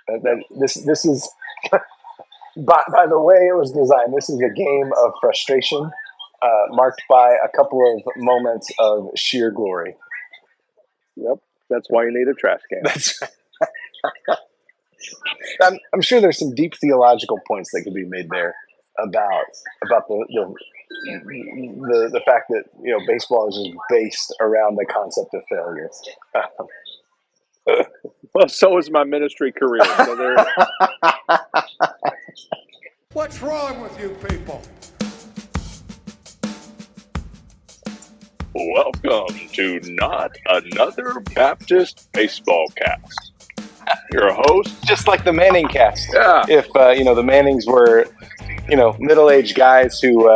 This is by the way it was designed. This is a game of frustration, marked by a couple of moments of sheer glory. Yep, that's why you need a trash can. That's. I'm sure there's some deep theological points that could be made there about the fact that baseball is just based around the concept of failure. Well, so is my ministry career. So there. What's wrong with you people? Welcome to Not Another Baptist Baseballcast. Your host, Just like the Manning cast. Yeah. If the Mannings were middle-aged guys who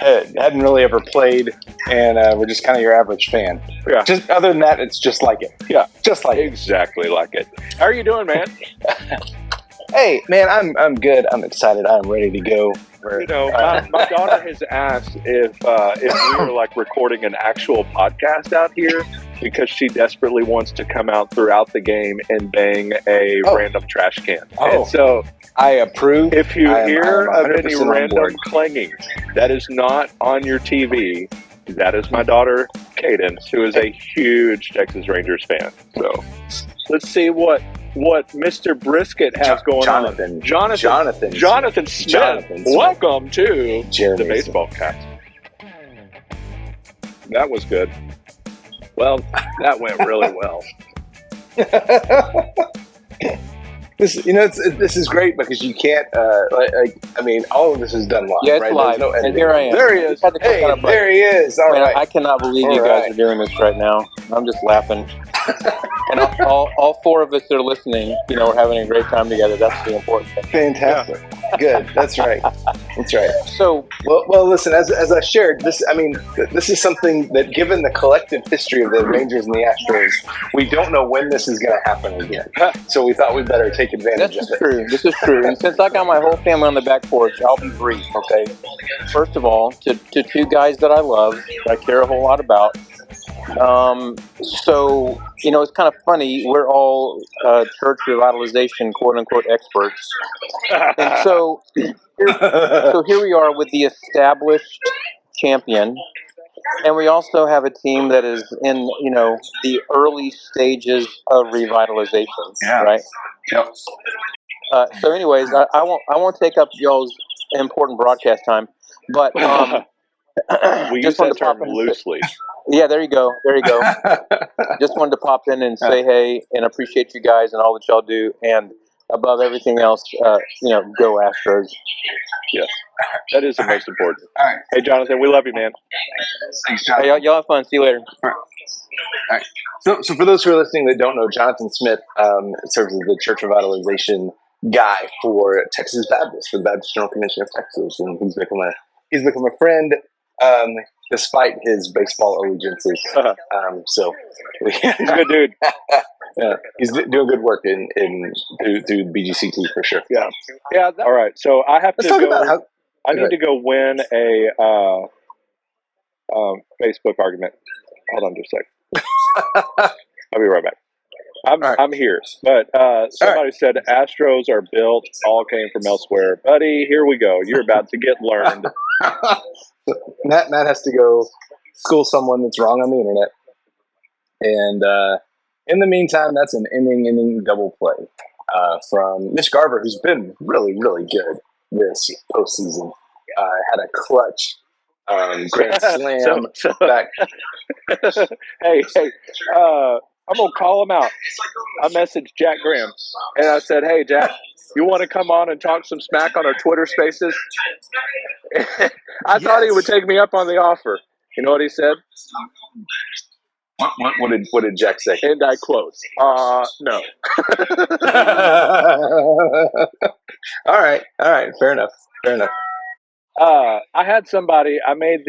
hadn't really ever played and were just kind of your average fan. Yeah. Just other than that, it's just like it. Yeah, Just like it. exactly like it. How are you doing, man? Hey, man, I'm good. I'm excited. I'm ready to go. My daughter has asked if we were like recording an actual podcast out here because she desperately wants to come out throughout the game and bang a random trash can. And so I approve. if you hear I'm of any 100% on random board. clanging, that is not on your TV. That is my daughter, Cadence, who is a huge Texas Rangers fan. So let's see what Mr. Brisket has going Jonathan. on. Jonathan Smith. Jonathan Smith. Welcome to Jeremy the Baseball Cast. That was good. Well, that went really well. This is great because you can't all of this is done live. Yeah, it's right? live, There's no and editing. here I am. There he is. Had to click Hey, on a button. there he is. All Man, right. I cannot believe All you guys right. are doing this right now. I'm just laughing. And all four of us that are listening, we're having a great time together. That's the important thing. Fantastic. Good. That's right. That's right. So, Well, listen. As I shared, this is something that, given the collective history of the Rangers and the Astros, we don't know when this is going to happen again. So we thought we'd better take advantage this of is it. true. This is true. And since I got my whole family on the back porch, I'll be brief, okay? First of all, to two guys that I love, that I care a whole lot about. So, it's kind of funny. We're all church revitalization, quote unquote, experts. And so here we are with the established champion. And we also have a team that is in, the early stages of revitalization, right? Yep. So anyways, I won't take up y'all's important broadcast time, but We use just wanted that to pop term in. loosely. Yeah, there you go. Just wanted to pop in and say hey and appreciate you guys and all that y'all do, and above everything else, go Astros. Yes, that is the most important. All right. Hey, Jonathan, we love you, man. Thanks, Hey, Jonathan. y'all have fun. See you later. All right. So for those who are listening that don't know, Jonathan Smith serves as the church revitalization guy for Texas Baptist, for the Baptist General Convention of Texas, and he's become a friend despite his baseball allegiances. So He's a good dude. yeah, he's doing good work through BGCT for sure. Yeah. All right. So I have Let's to talk go. about how. I need to go win a Facebook argument. Hold on just a second. I'll be right back. I'm here. But somebody said Astros are built, all came from elsewhere. Buddy, here we go. You're about to get learned. Matt has to go school someone that's wrong on the internet. And in the meantime, that's an inning double play from Mitch Garver, who's been really, really good this postseason. Had a clutch grand slam back. Hey, I'm going to call him out. I messaged Jack Graham, and I said, hey, Jack, you want to come on and talk some smack on our Twitter spaces? I thought he would take me up on the offer. You know what he said? What did Jack say? And I quote, no. All right. Fair enough. I had somebody, I made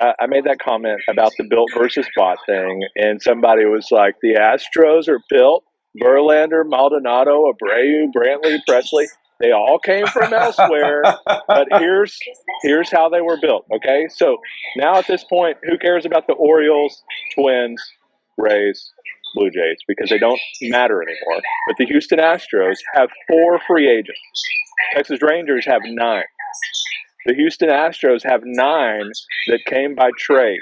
I made that comment about the built versus bought thing, and somebody was like, the Astros are built. Verlander, Maldonado, Abreu, Brantley, Presley, they all came from elsewhere, but here's how they were built, okay? So now at this point, who cares about the Orioles, Twins, Rays, Blue Jays because they don't matter anymore. But the Houston Astros have 4 free agents. Texas Rangers have 9. The Houston Astros have 9 that came by trade,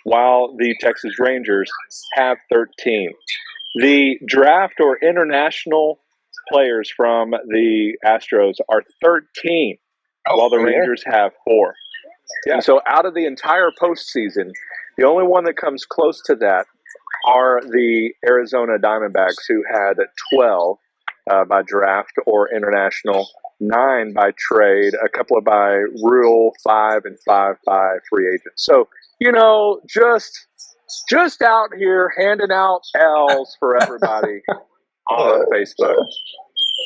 while the Texas Rangers have 13. The draft or international players from the Astros are 13, while the Rangers have 4. Yeah. And so out of the entire postseason, the only one that comes close to that are the Arizona Diamondbacks, who had 12 by draft or international, 9 by trade, a couple of by rule, 5 and 5 by free agents. So, just out here handing out L's for everybody on Facebook.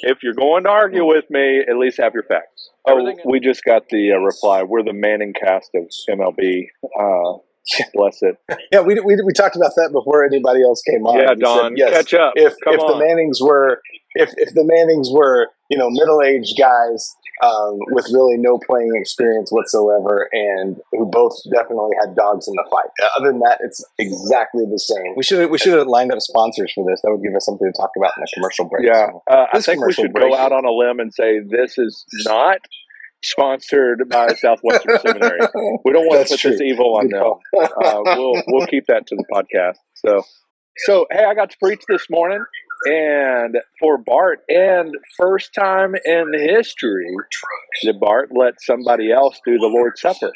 If you're going to argue with me, at least have your facts. Oh, we just got the reply. We're the Manning cast of MLB. Bless it. Yeah, we talked about that before anybody else came on. Yeah, We Don, said, yes, catch up. If Come the on. Mannings were if the Mannings were middle-aged guys with really no playing experience whatsoever, and who both definitely had dogs in the fight. Other than that, it's exactly the same. We should have lined up sponsors for this. That would give us something to talk about in the commercial break. Yeah, So, I think we should go out on a limb and say this is not sponsored by Southwestern Seminary. We don't want to put this evil on them. We'll keep that to the podcast. So hey, I got to preach this morning, and for Bart, and first time in history that Bart let somebody else do the Lord's Supper.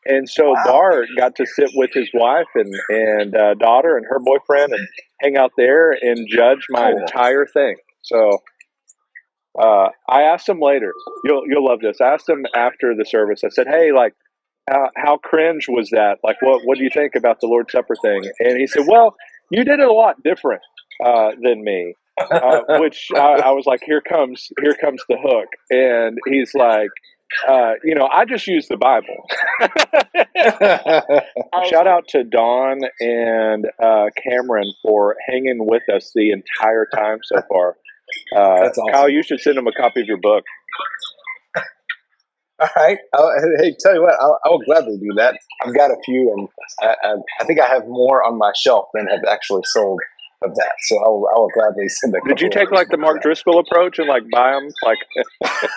And so Bart got to sit with his wife and daughter and her boyfriend and hang out there and judge my entire thing. So I asked him later. You'll love this. I asked him after the service. I said, "Hey, like, how cringe was that? Like, what do you think about the Lord's Supper thing?" And he said, "Well, you did it a lot different than me." Which I was like, "Here comes the hook." And he's like, I just use the Bible. Shout out to Dawn and Cameron for hanging with us the entire time so far. That's awesome. Kyle, you should send him a copy of your book. All right. Hey, tell you what, I will gladly do that. I've got a few, and I think I have more on my shelf than have actually sold of that. So I will gladly send a couple. Did you take like the Mark Driscoll approach and like buy them like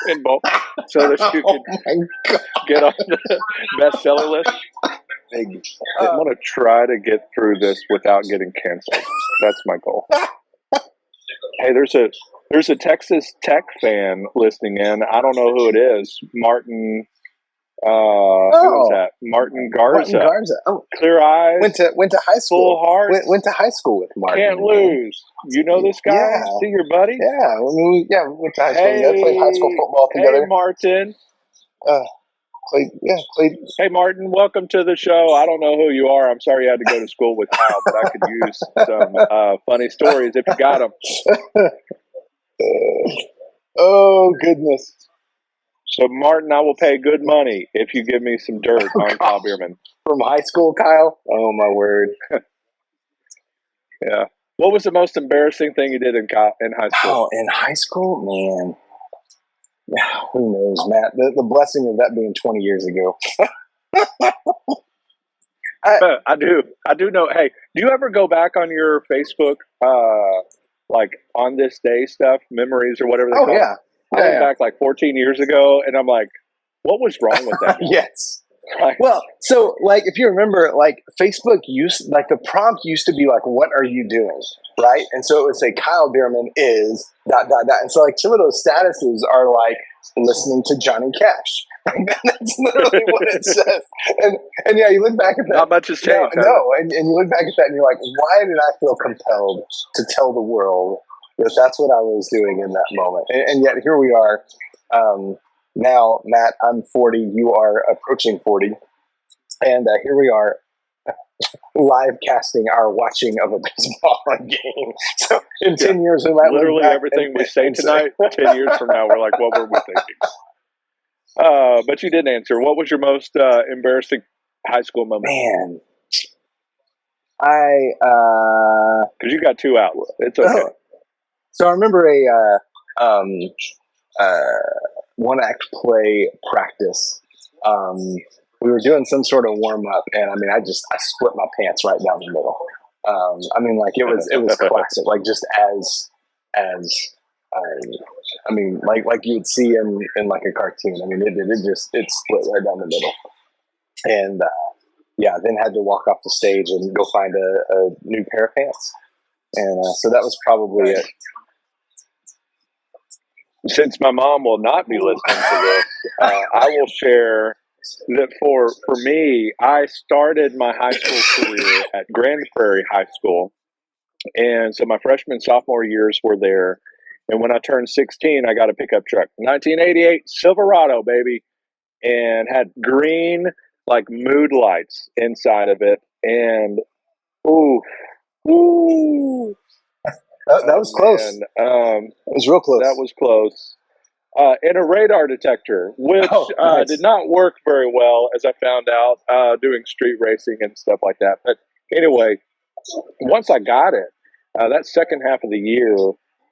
in bulk so that you could get on the bestseller list? I want to try to get through this without getting canceled. That's my goal. Hey, there's a Texas Tech fan listening in. I don't know who it is. Martin. Who was that? Martin Garza. Martin Garza. Oh, clear eyes. Went to high school. Full heart. Went to high school with Martin. Can't lose. You know this guy? Yeah. See your buddy? Yeah. We went to high school. We played high school football together. Hey, Martin. Played. Hey, Martin, welcome to the show. I don't know who you are. I'm sorry you had to go to school with Kyle, but I could use some funny stories if you got them. Oh, goodness. So, Martin, I will pay good money if you give me some dirt on Kyle Bierman. From high school, Kyle? Oh, my word. Yeah. What was the most embarrassing thing you did in high school? Oh, in high school? Man. Who knows, Matt? The blessing of that being 20 years ago. I do know. Hey, do you ever go back on your Facebook, like on this day stuff, memories or whatever they call it? I went back like 14 years ago, and I'm like, what was wrong with that? Yes. Well, so like if you remember, like Facebook the prompt used to be like, "What are you doing?" Right, and so it would say Kyle Bierman is ... and so like some of those statuses are like listening to Johnny Cash. That's literally what it says. And yeah, you look back at that. Not much has changed. No, and you look back at that and you're like, why did I feel compelled to tell the world that that's what I was doing in that moment? And yet here we are. Now, Matt, I'm 40. You are approaching 40. And here we are live casting our watching of a baseball game. So in 10 years, we might literally everything we say tonight, 10 years from now, we're like, what were we thinking? But you didn't answer. What was your most embarrassing high school moment? Man, because you got 2 out. It's okay. So I remember one act play practice. We were doing some sort of warm up, and I mean, I split my pants right down the middle. I mean, like it was classic, like just as I mean, like you would see in like a cartoon. I mean, it split right down the middle, and yeah, then had to walk off the stage and go find a new pair of pants, and so that was probably it. Since my mom will not be listening to this, I will share that for me, I started my high school career at Grand Prairie High School. And so my freshman, sophomore years were there. And when I turned 16, I got a pickup truck, 1988 Silverado, baby, and had green, like mood lights inside of it. And, ooh. That was close. It was real close. That was close. And a radar detector, which nice. did not work very well, as I found out doing street racing and stuff like that. But anyway, once I got it, that second half of the year,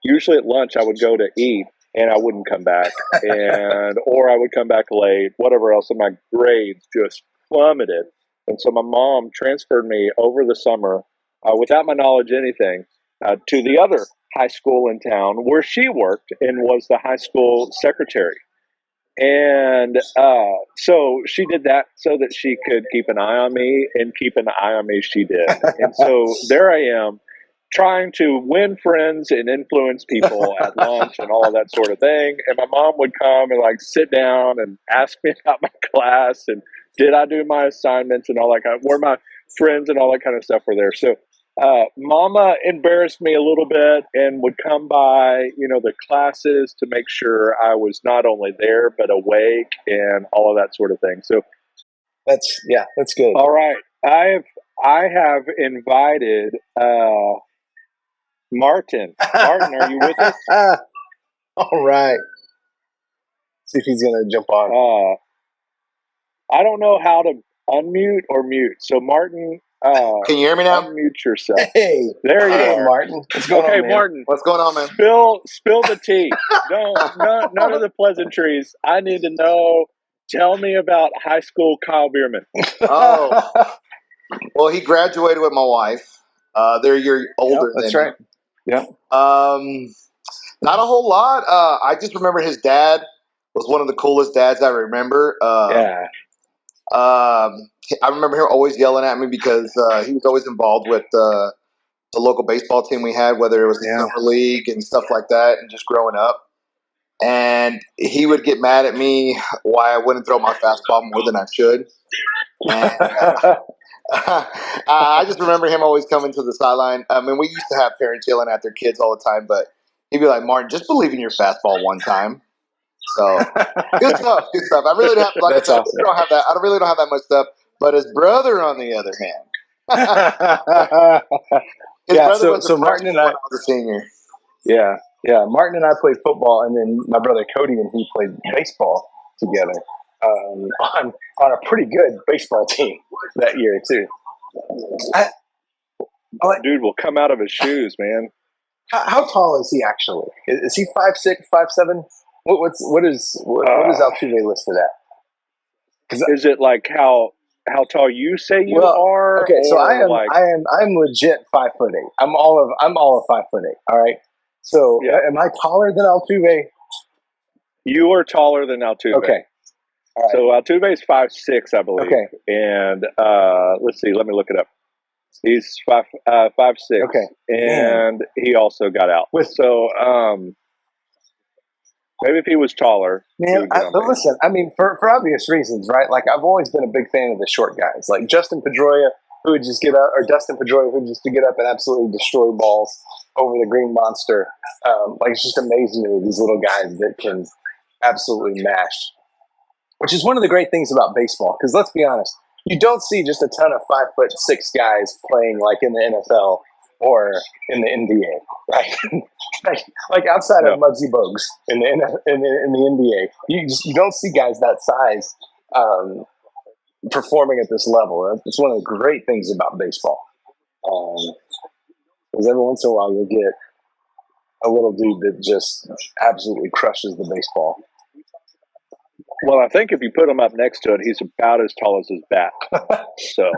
usually at lunch I would go to eat and I wouldn't come back, or I would come back late, whatever else, and my grades just plummeted. And so my mom transferred me over the summer, without my knowledge anything, to the other high school in town where she worked and was the high school secretary. And so she did that so that she could keep an eye on me, and keep an eye on me she did. And so there I am, trying to win friends and influence people at lunch and all of that sort of thing. And my mom would come and like sit down and ask me about my class and did I do my assignments and all that kind of, where my friends and all that kind of stuff were there. So Mama embarrassed me a little bit and would come by, the classes to make sure I was not only there but awake and all of that sort of thing. So that's good. All right, I have invited Martin. Martin, are you with us? All right. See if he's gonna jump on. I don't know how to unmute or mute. So Martin. Can you hear me now? Unmute yourself. Hey, there you are, Martin. What's going on, man? Martin. What's going on, man? Spill the tea. None of the pleasantries. I need to know. Tell me about high school Kyle Bierman. Oh, well, he graduated with my wife. They're a year older. That's than right. Yeah. Not a whole lot. I just remember his dad was one of the coolest dads I remember. I remember him always yelling at me because he was always involved with the local baseball team we had, whether it was the summer league and stuff like that, and just growing up. And he would get mad at me why I wouldn't throw my fastball more than I should. And, I just remember him always coming to the sideline. I mean, we used to have parents yelling at their kids all the time, but he'd be like, "Martin, just believe in your fastball one time." So good stuff. I really don't have, like I said, awesome. I really don't have that much stuff. But his brother, on the other hand, his brother was Martin and I was a senior. Yeah. Martin and I played football, and then my brother Cody and he played baseball together on a pretty good baseball team that year too. Dude will come out of his shoes, man. How tall is he actually? Is he 5'6", 5'7"? What is Altuve listed at? Is it like how tall you say you are? Okay, so I'm legit 5'8". I'm all of 5'8". All right. So am I taller than Altuve? You are taller than Altuve. Okay. All right. So Altuve is 5'6", I believe. Okay. And let's see. Let me look it up. He's 5'6". Okay. And he also got out. So maybe if he was taller. Man, but listen, I mean, for obvious reasons, right? Like, I've always been a big fan of the short guys, like Justin Pedroia, who would just get up, or Dustin Pedroia, who would just get up and absolutely destroy balls over the green monster. Like, it's just amazing to me, these little guys that can absolutely mash. Which is one of the great things about baseball, because let's be honest, you don't see just a ton of 5'6" guys playing like in the NFL or in the NBA, right? like outside of Muggsy Bogues in the NBA, you don't see guys that size performing at this level. It's one of the great things about baseball. Because every once in a while you'll get a little dude that just absolutely crushes the baseball. Well, I think if you put him up next to it, he's about as tall as his bat. So,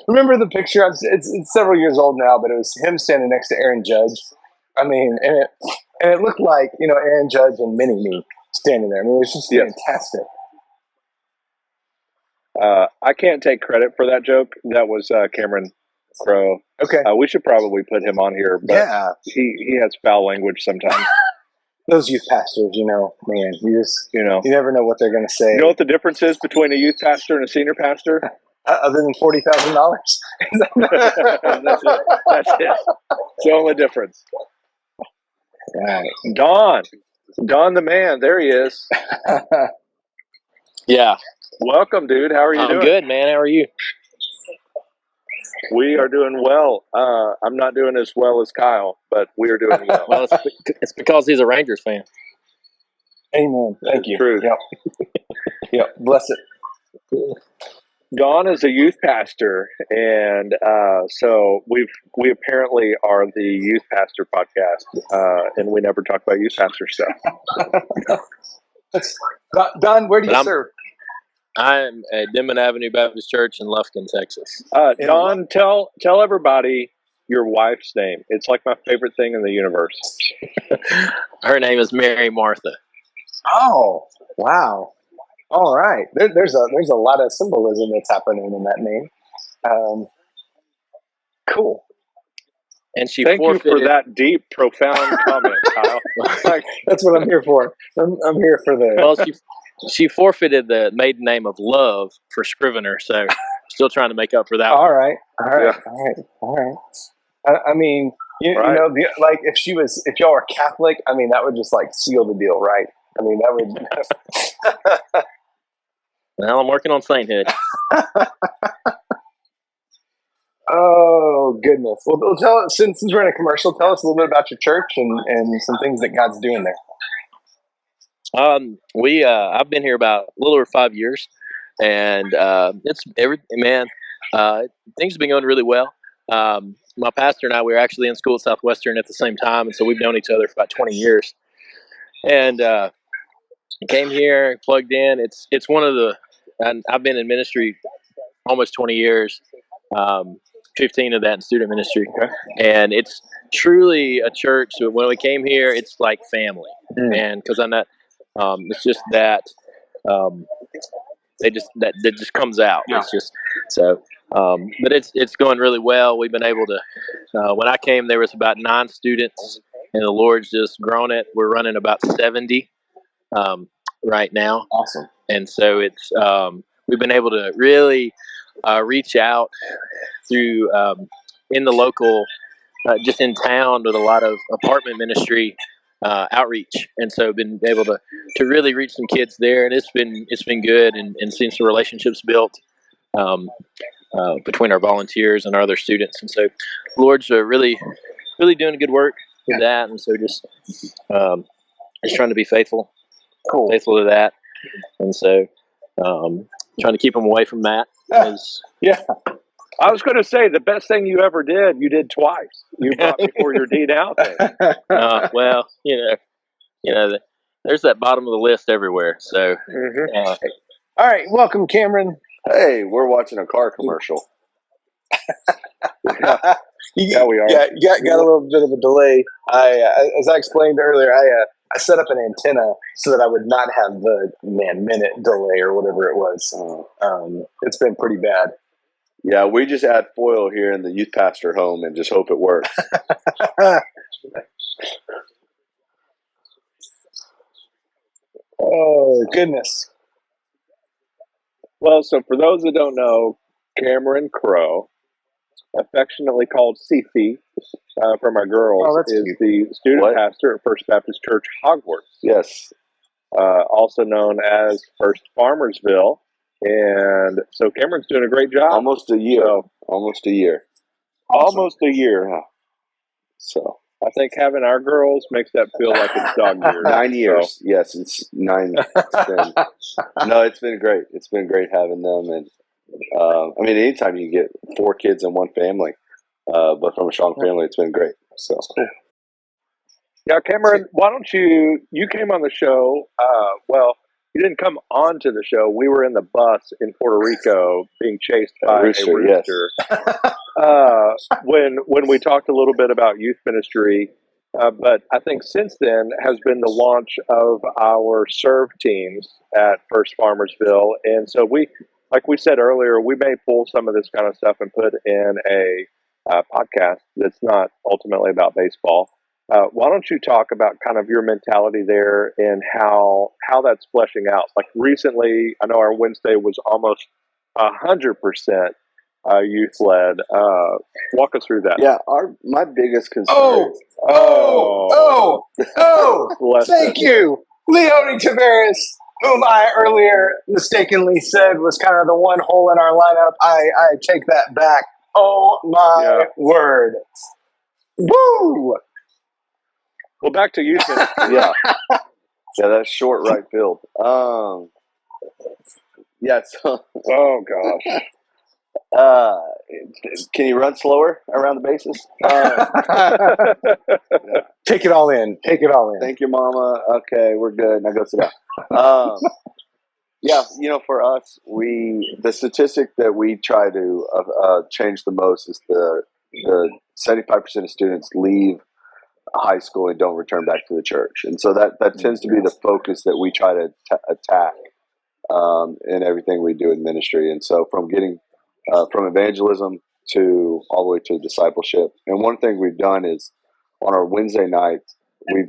Remember the picture? It's several years old now, but it was him standing next to Aaron Judge. I mean, and it looked like, Aaron Judge and Mini Me standing there. I mean, it was just fantastic. I can't take credit for that joke. That was Cameron Crowe. Okay. We should probably put him on here, but he has foul language sometimes. Those youth pastors, man, you never know what they're going to say. You know what the difference is between a youth pastor and a senior pastor? Other than $40,000. That's it. It's the only difference. Right. Don the man. There he is. Yeah. Welcome, dude. How are you doing? I'm good, man. How are you? We are doing well. I'm not doing as well as Kyle, but we are doing well. Well, it's because he's a Rangers fan. Amen. Thank you. True. Yep. Yep. Bless it. Don is a youth pastor, and so we apparently are the youth pastor podcast, and we never talk about youth pastor stuff. Don, where do you serve? I'm at Denman Avenue Baptist Church in Lufkin, Texas. Don, tell everybody your wife's name. It's like my favorite thing in the universe. Her name is Mary Martha. Oh, wow. All right. There's a lot of symbolism that's happening in that name. Cool. And she Thank forfeited. you for that deep, profound comment, Kyle. That's what I'm here for. I'm here for the. Well, she forfeited the maiden name of Love for Scrivener, so still trying to make up for that. All right. Yeah. All right. I mean, you know, like if y'all were Catholic, I mean, that would just like seal the deal, right? I mean, that would. Well, I'm working on sainthood. Oh goodness! Well, tell us, since we're in a commercial, tell us a little bit about your church and some things that God's doing there. I've been here about a little over 5 years, and things have been going really well. My pastor and I, we were actually in school at Southwestern at the same time, and so we've known each other for about 20 years. And came here, plugged in. It's one of the, and I've been in ministry almost 20 years. 15 of that in student ministry. Okay. And it's truly a church. So when we came here, it's like family. And because I'm not, it's just that that just comes out. Yeah. It's just so, but it's going really well. We've been able to. When I came, there was about 9 students, and the Lord's just grown it. We're running about 70 right now. Awesome. And so it's we've been able to really reach out through in the local, just in town, with a lot of apartment ministry outreach, and so been able to really reach some kids there, and it's been good, and seeing some relationships built between our volunteers and our other students, and so Lord's really doing good work with that, and so just trying to be faithful to that, and so trying to keep them away from that. Yeah. I was going to say the best thing you ever did, you did twice. You brought before your deed out there. Well, there's that bottom of the list everywhere. So, all right, welcome, Cameron. Hey, we're watching a car commercial. Yeah, we are. Yeah, got a little bit of a delay. As I explained earlier, I set up an antenna so that I would not have the minute delay or whatever it was. It's been pretty bad. Yeah, we just add foil here in the youth pastor home and just hope it works. Oh, goodness. Well, so for those that don't know, Cameron Crowe, affectionately called Cephie from our girls, is cute. The student pastor at First Baptist Church Hogwarts. Yes. Also known as First Farmersville. And so Cameron's doing a great job. Almost a year. Awesome. Almost a year. Yeah. So I think having our girls makes that feel like it's dog years. 9 years. So. Yes, it's 9. It's been great. It's been great having them. And anytime you get 4 kids in one family, but from a strong family, it's been great. So. Yeah, Cameron, why don't you came on the show, You didn't come onto the show. We were in the bus in Puerto Rico being chased by rooster, a rooster. When we talked a little bit about youth ministry, but I think since then has been the launch of our serve teams at First Farmersville, and so we, like we said earlier, we may pull some of this kind of stuff and put in a podcast that's not ultimately about baseball. Why don't you talk about kind of your mentality there and how that's fleshing out? Like recently, I know our Wednesday was almost 100% youth led. Walk us through that. Yeah, my biggest concern. Oh! Thank you, Leone Tavares, whom I earlier mistakenly said was kind of the one hole in our lineup. I take that back. Oh my word! Woo! Well, back to youth ministry. Yeah, that's short right field. Yeah. So, Oh gosh. can you run slower around the bases? Take it all in. Take it all in. Thank you, Mama. Okay, we're good. Now go sit down. Yeah, for us, the statistic that we try to change the most is the 75% of students leave high school and don't return back to the church, and so that tends to be the focus that we try to attack in everything we do in ministry. And so from getting from evangelism to all the way to discipleship. And one thing we've done is on our Wednesday nights,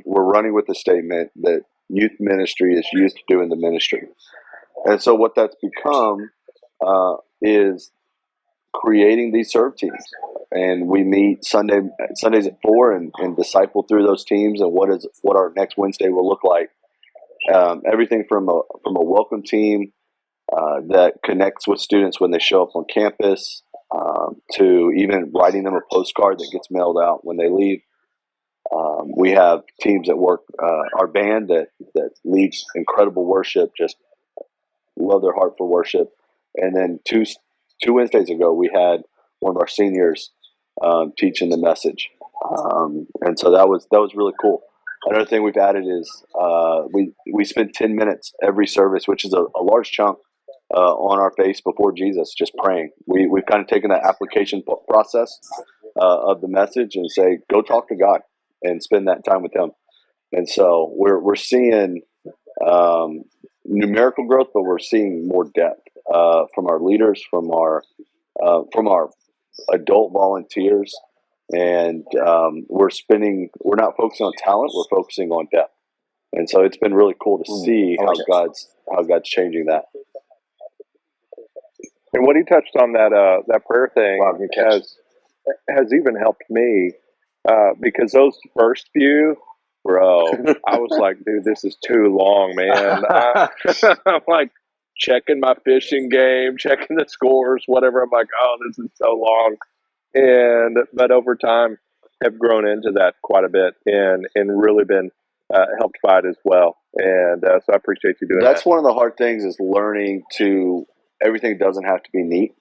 we're running with the statement that youth ministry is youth doing the ministry. And so what that's become is creating these serve teams. And we meet Sundays at 4 and disciple through those teams and what our next Wednesday will look like. Everything from a welcome team that connects with students when they show up on campus, to even writing them a postcard that gets mailed out when they leave. We have teams that work, our band that leads incredible worship, just love their heart for worship. And then two Wednesdays ago, we had one of our seniors teaching the message. And so that was really cool. Another thing we've added is we spend 10 minutes every service, which is a large chunk, on our face before Jesus, just praying. We've kind of taken that application process of the message and say, go talk to God and spend that time with Him. And so we're seeing numerical growth, but we're seeing more depth from our leaders, from our adult volunteers, and we're not focusing on talent, we're focusing on depth. And so it's been really cool to see how God's changing that. And what he touched on that prayer thing has even helped me because those first few, bro, I was like, dude, this is too long, man. I'm like checking my fishing game, checking the scores, whatever. I'm like, oh, this is so long. But over time, have grown into that quite a bit and really been helped by it as well. And so I appreciate you doing that. That's one of the hard things is learning to. Everything doesn't have to be neat.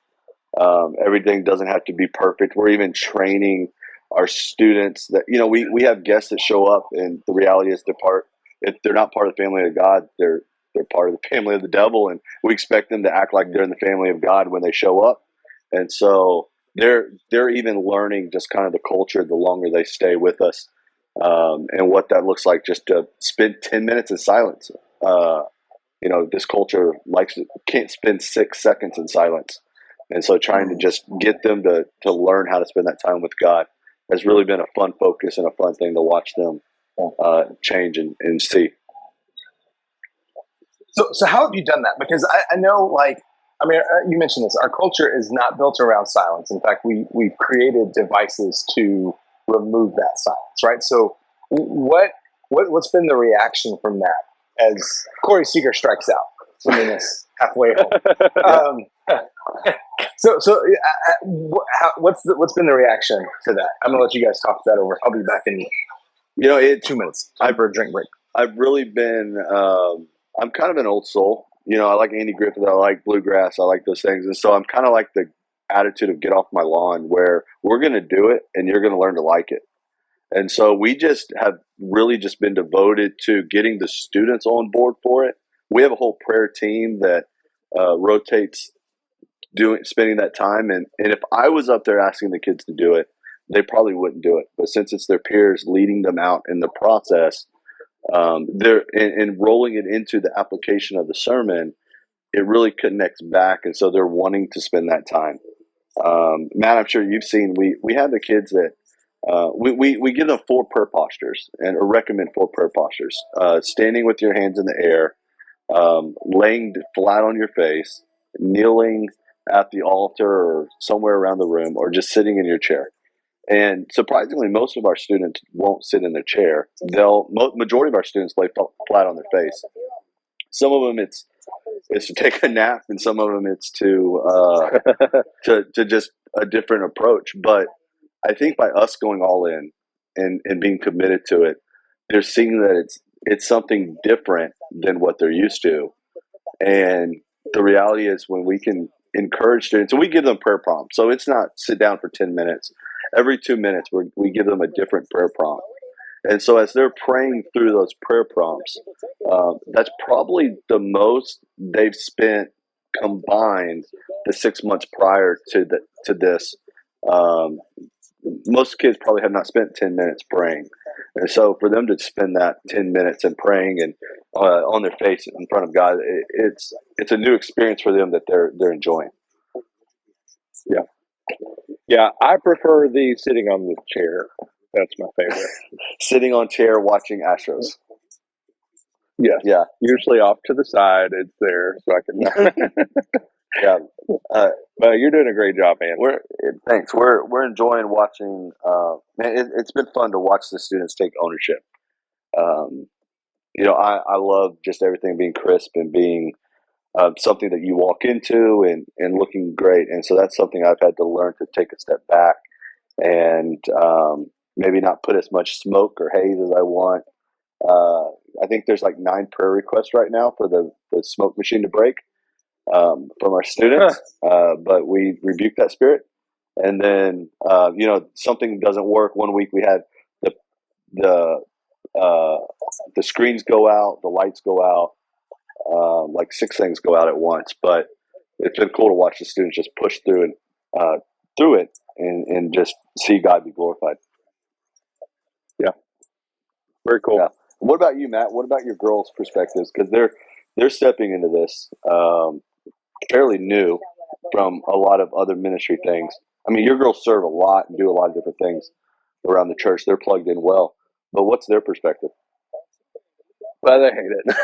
Everything doesn't have to be perfect. We're even training our students that, we have guests that show up, and the reality is if they're not part of the family of God, they're part of the family of the devil. And we expect them to act like they're in the family of God when they show up. And so they're even learning just kind of the culture the longer they stay with us, and what that looks like just to spend 10 minutes in silence. This culture can't spend 6 seconds in silence. And so trying to just get them to learn how to spend that time with God has really been a fun focus and a fun thing to watch them change and see. So how have you done that? Because I know, you mentioned this. Our culture is not built around silence. In fact, we've created devices to remove that silence, right? So what's been the reaction from that as Corey Seager strikes out, sending us halfway home? What's been the reaction to that? I'm gonna let you guys talk that over. I'll be back in 2 minutes. Time for a drink break. I've really been. I'm kind of an old soul. I like Andy Griffith. I like bluegrass. I like those things, and so I'm kind of like the attitude of get off my lawn, where we're going to do it, and you're going to learn to like it. And so we just have really just been devoted to getting the students on board for it, we have a whole prayer team that rotates spending that time. And if I was up there asking the kids to do it, they probably wouldn't do it. But since it's their peers leading them out in the process, they're and rolling it into the application of the sermon, it really connects back. And so they're wanting to spend that time. Matt, I'm sure you've seen, we have the kids that we give them 4 prayer postures or recommend 4 prayer postures. Standing with your hands in the air, laying flat on your face, kneeling at the altar or somewhere around the room, or just sitting in your chair. And surprisingly, most of our students won't sit in their chair. Majority of our students lay flat on their face. Some of them it's to take a nap, and some of them it's to just a different approach. But I think by us going all in and being committed to it, they're seeing that it's something different than what they're used to. And the reality is, when we can encourage students, and we give them prayer prompts, so it's not sit down for 10 minutes. Every 2 minutes, we give them a different prayer prompt. And so as they're praying through those prayer prompts, that's probably the most they've spent combined the 6 months prior to this. Most kids probably have not spent 10 minutes praying. And so for them to spend that 10 minutes in praying and on their face in front of God, it's a new experience for them that they're enjoying. Yeah, I prefer the sitting on the chair. That's my favorite. Sitting on chair watching Astros. Yes. Yeah. Usually off to the side, it's there, so I can. Yeah. But you're doing a great job, man. Thanks. We're enjoying watching. Man, it's been fun to watch the students take ownership. I love just everything being crisp and being something that you walk into and looking great. And so that's something I've had to learn to take a step back and maybe not put as much smoke or haze as I want. I think there's like 9 prayer requests right now for the smoke machine to break from our students, but we rebuke that spirit. And then something doesn't work. One week we had the screens go out, the lights go out, like 6 things go out at once. But it's been cool to watch the students just push through it and just see God be glorified. Yeah, very cool. Yeah. What about you, Matt? What about your girls' perspectives? Because they're stepping into this fairly new from a lot of other ministry things. I mean, your girls serve a lot and do a lot of different things around the church. They're plugged in well. But what's their perspective? Well, they hate it.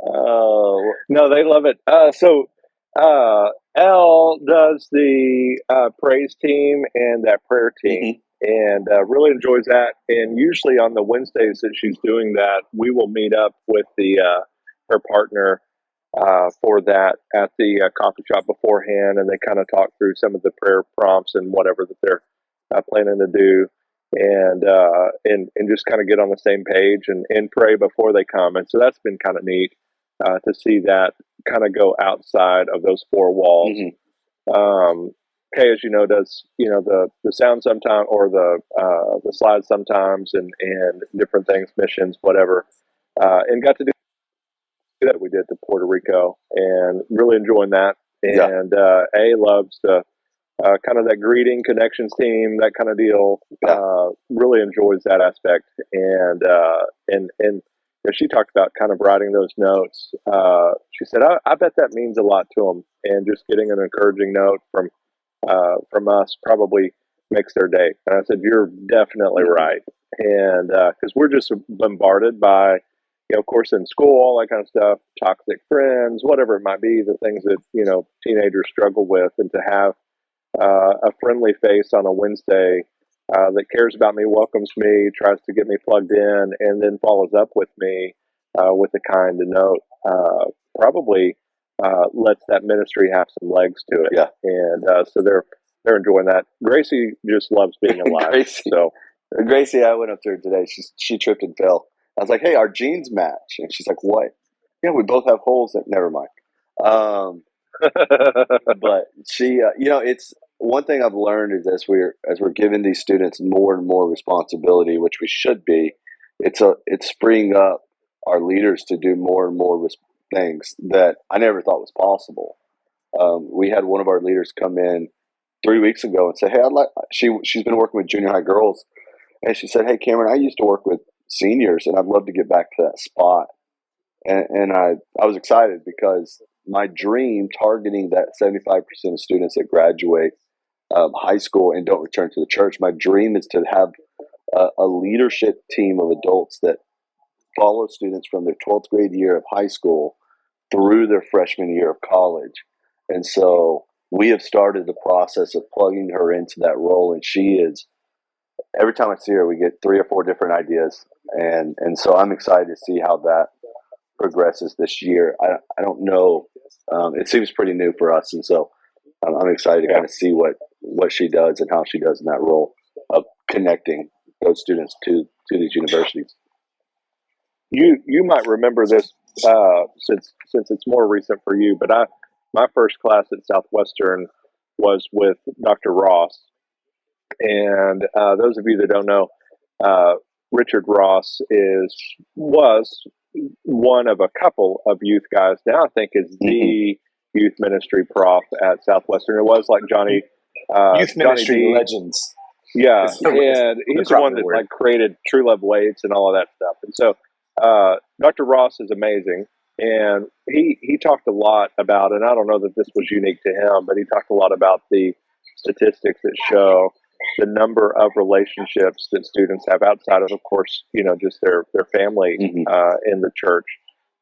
Oh, no, they love it. So Elle does the praise team and that prayer team, and really enjoys that. And usually on the Wednesdays that she's doing that, we will meet up with her partner for that at the coffee shop beforehand, and they kind of talk through some of the prayer prompts and whatever that they're planning to do, and just kind of get on the same page and pray before they come. And so that's been kind of neat to see that kind of go outside of those 4 walls. Kay, as you know, does the sound sometimes, or the slides sometimes, and different things, missions, whatever, and got to do that we did to Puerto Rico, and really enjoying that. And A loves the kind of that greeting connections team, that kind of deal. Really enjoys that aspect, and she talked about kind of writing those notes. She said, I bet that means a lot to them, and just getting an encouraging note from us probably makes their day. And I said, you're definitely right. And because we're just bombarded by, of course, in school, all that kind of stuff, toxic friends, whatever it might be, the things that, teenagers struggle with. And to have a friendly face on a Wednesday that cares about me, welcomes me, tries to get me plugged in, and then follows up with me with a kind note, probably lets that ministry have some legs to it. Yeah. And so they're enjoying that. Gracie just loves being alive. Gracie, I went up to her today. She tripped and fell. I was like, hey, our jeans match. And she's like, what? Yeah, we both have holes. Never mind. But she, it's one thing I've learned is as we're giving these students more and more responsibility, which we should be, it's freeing up our leaders to do more and more things that I never thought was possible. We had one of our leaders come in 3 weeks ago and say, "Hey, she's been working with junior high girls, and she said, 'Hey, Cameron, I used to work with seniors, and I'd love to get back to that spot.'" And I was excited because my dream, targeting that 75% of students that graduate high school and don't return to the church, my dream is to have a leadership team of adults that follow students from their 12th grade year of high school through their freshman year of college. And so we have started the process of plugging her into that role, and she is, every time I see her, we get 3 or 4 different ideas, and so I'm excited to see how that progresses this year. I don't know. It seems pretty new for us, and so I'm excited to kind of see what she does and how she does in that role of connecting those students to these universities. You might remember this since it's more recent for you, but my first class at Southwestern was with Dr. Ross, and those of you that don't know, Richard Ross was one of a couple of youth guys. Now I think is the youth ministry prof at Southwestern. It was like Johnny Youth ministry Johnny D. legends. Yeah, It's and he's the one that word. like created True Love Weights and all of that stuff. And so Dr. Ross is amazing, and he talked a lot about, and I don't know that this was unique to him, but he talked a lot about the statistics that show the number of relationships that students have outside of course, just their family in the church.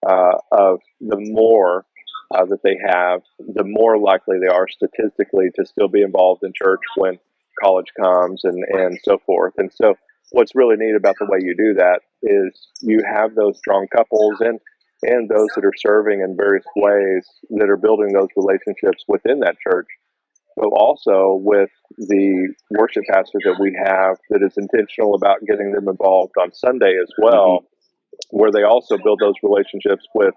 Of the more that they have, the more likely they are statistically to still be involved in church when college comes and so forth. And so what's really neat about the way you do that is you have those strong couples and those that are serving in various ways that are building those relationships within that church, but also with the worship pastor that we have that is intentional about getting them involved on Sunday as well, where they also build those relationships with,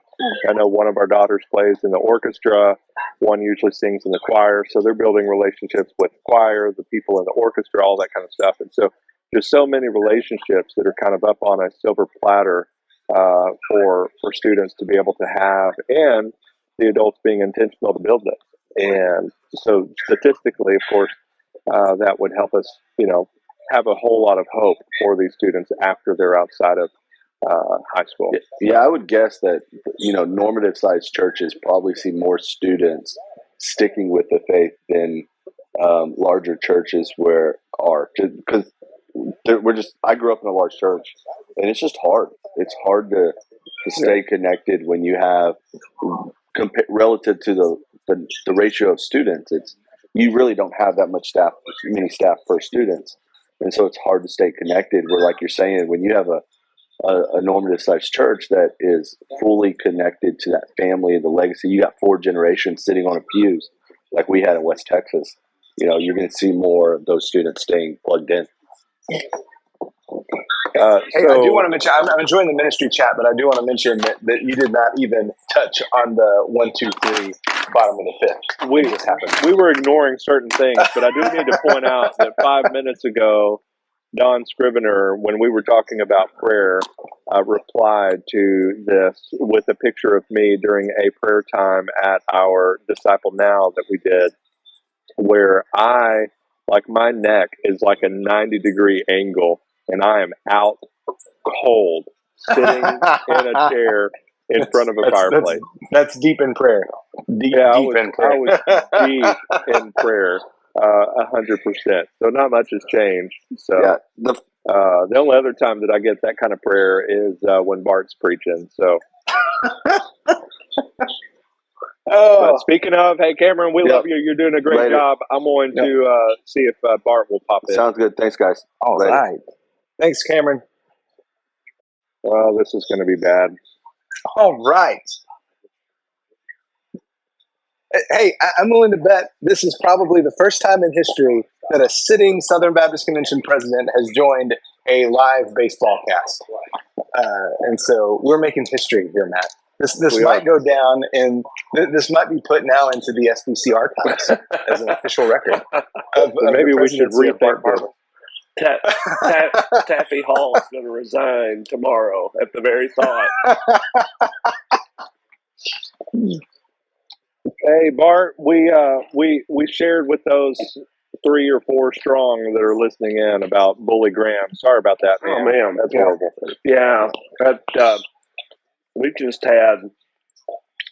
I know one of our daughters plays in the orchestra, one usually sings in the choir, so they're building relationships with the choir, the people in the orchestra, all that kind of stuff. And so there's so many relationships that are kind of up on a silver platter for students to be able to have, and the adults being intentional to build them. And so statistically, of course, that would help us, have a whole lot of hope for these students after they're outside of high school. Yeah, I would guess that, normative sized churches probably see more students sticking with the faith than larger churches because I grew up in a large church, and it's just hard. It's hard to stay connected when you have, relative to the ratio of students, you really don't have that many staff per students. And so it's hard to stay connected where, like you're saying, when you have a normative sized church that is fully connected to that family and the legacy, you got 4 generations sitting on a pews like we had in West Texas, you're going to see more of those students staying plugged in. Hey, I do want to mention, I'm enjoying the ministry chat, but I do want to mention that you did not even touch on the 1, 2, 3 bottom of the 5th. We were ignoring certain things, but I do need to point out that 5 minutes ago, Don Scrivener, when we were talking about prayer, replied to this with a picture of me during a prayer time at our Disciple Now that we did, where my neck is like a 90-degree angle, and I am out cold, sitting in a chair in front of a fireplace. That's deep in prayer. Deep in prayer. I was deep in prayer, 100%. So not much has changed. So Yeah, the only other time that I get that kind of prayer is when Bart's preaching. So. But speaking of, hey Cameron, we love you. You're doing a great job. I'm going to see if Bart will pop in. Sounds good. Thanks, guys. All right. Thanks, Cameron. Well, this is going to be bad. All right. Hey, I'm willing to bet this is probably the first time in history that a sitting Southern Baptist Convention president has joined a live baseball cast. And so we're making history here, Matt. This might go down, and this might be put now into the SBC archives as an official record. Maybe we should rethink it. Taffy Hall is going to resign tomorrow at the very thought. Hey Bart, we shared with those 3 or 4 strong that are listening in about Bully Graham. Sorry about that, man. Oh man, That's horrible. Yeah,